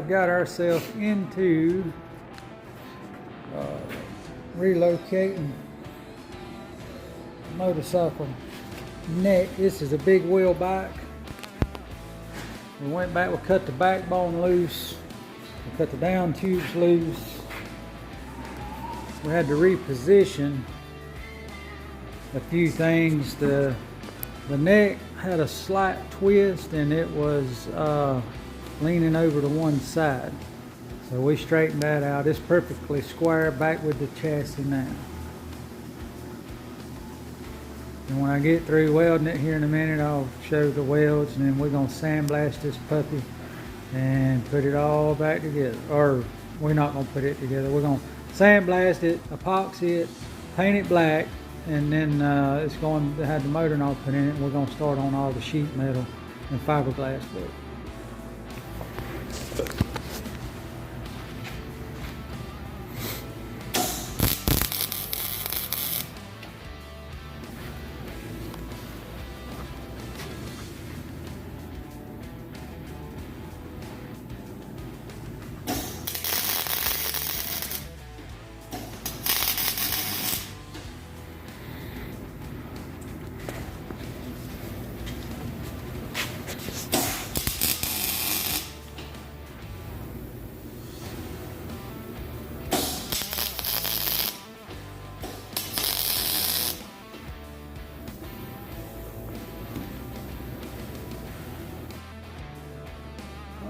have got ourselves into relocating motorcycle neck. This is a big wheel bike. We went back, we cut the backbone loose, we cut the down tubes loose. We had to reposition a few things. The neck had a slight twist and it was leaning over to one side. So we straightened that out. It's perfectly square back with the chassis now. And when I get through welding it here in a minute, I'll show the welds, and then we're going to sandblast this puppy and put it all back together. Or we're not going to put it together. We're going to sandblast it, epoxy it, paint it black, and then it's going to have the motor knob put in it. And we're going to start on all the sheet metal and fiberglass work.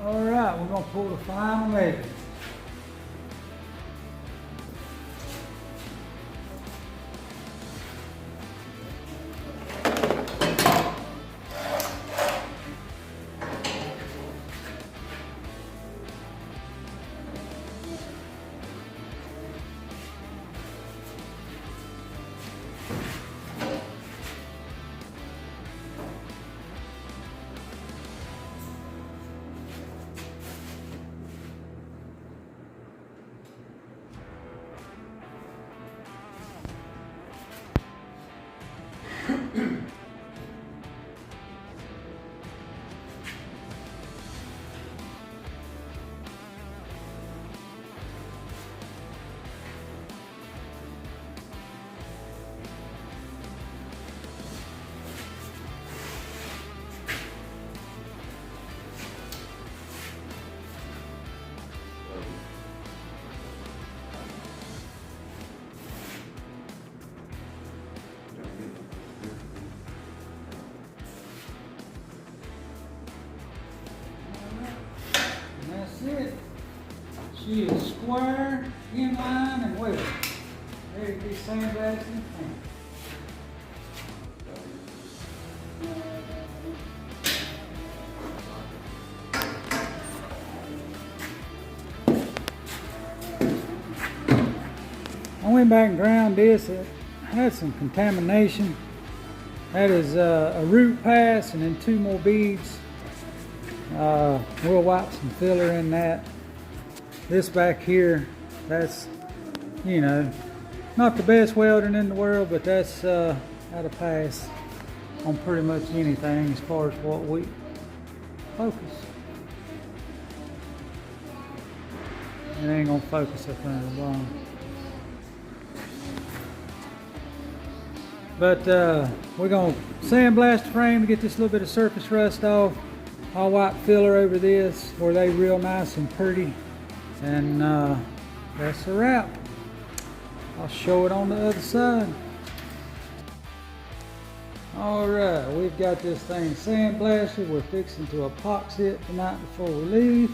All right, we're going to pull the final measure. It. She is square, in line, and welded. Ready to be sandblasted and painted. I went back and ground this. It had some contamination. That is a root pass and then 2 more beads. We'll wipe some filler in that. This back here, that's, you know, not the best welding in the world, but that's had a pass on pretty much anything as far as what we focus. It ain't gonna focus up there long. But we're gonna sandblast the frame to get this little bit of surface rust off. I'll wipe filler over this where they real nice and pretty, and that's a wrap. I'll show it on the other side. All right, we've got this thing sandblasted. We're fixing to epoxy it tonight before we leave.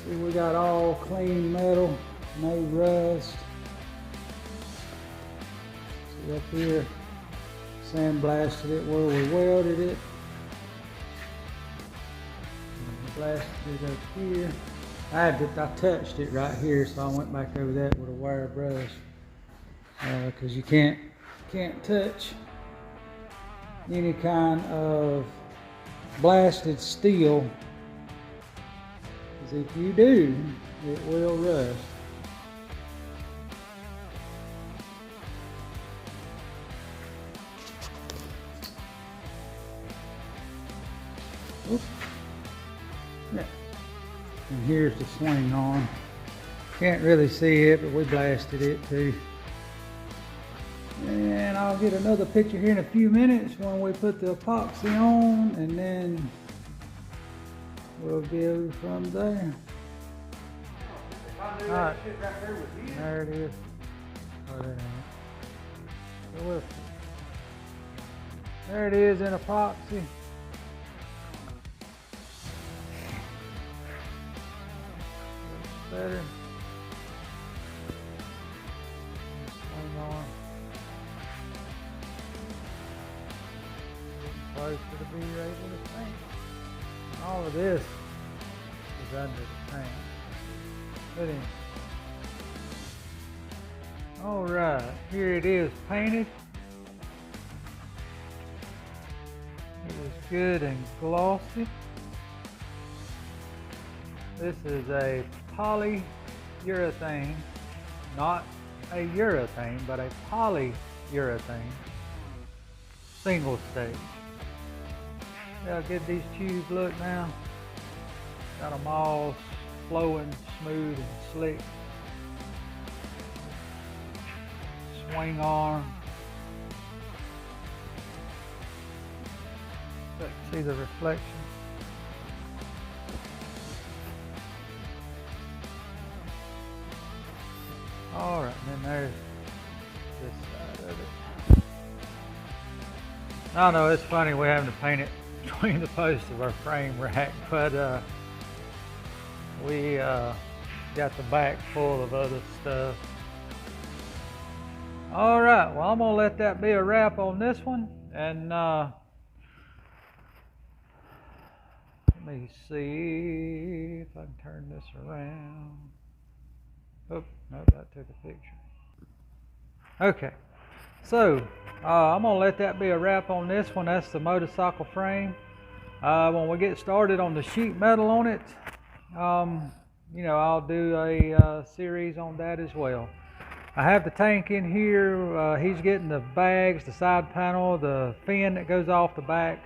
See, we got all clean metal, no rust. See up here, sandblasted it where we welded it. Blasted it up here. I touched it right here, so I went back over that with a wire brush, because you can't touch any kind of blasted steel, because if you do, it will rust. Oops. Yeah. And here's the swing arm. Can't really see it, but we blasted it too. And I'll get another picture here in a few minutes when we put the epoxy on, and then we'll go from there. Alright, there it is. Oh, that ain't. There it is in epoxy. Better. Swing on. Closer to be able to paint. All of this is under the paint. Put in. All right, here it is painted. It is good and glossy. This is a polyurethane, not a urethane, but a polyurethane single stage. See how good these tubes look now? Got them all flowing, smooth and slick. Swing arm. See the reflection. All right, and then there's this side of it. I know it's funny we're having to paint it between the posts of our frame rack, but we got the back full of other stuff. All right, well, I'm gonna let that be a wrap on this one, and let me see if I can turn this around. Oh, no, that took a picture. Okay, so I'm gonna let that be a wrap on this one. That's the motorcycle frame. When we get started on the sheet metal on it, you know, I'll do a series on that as well. I have the tank in here. He's getting the bags, the side panel, the fin that goes off the back.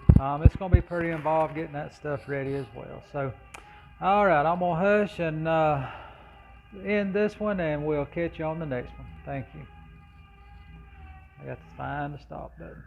It's going to be pretty involved getting that stuff ready as well. So, all right, I'm going to hush and end this one, and we'll catch you on the next one. Thank you. I got to find the stop button.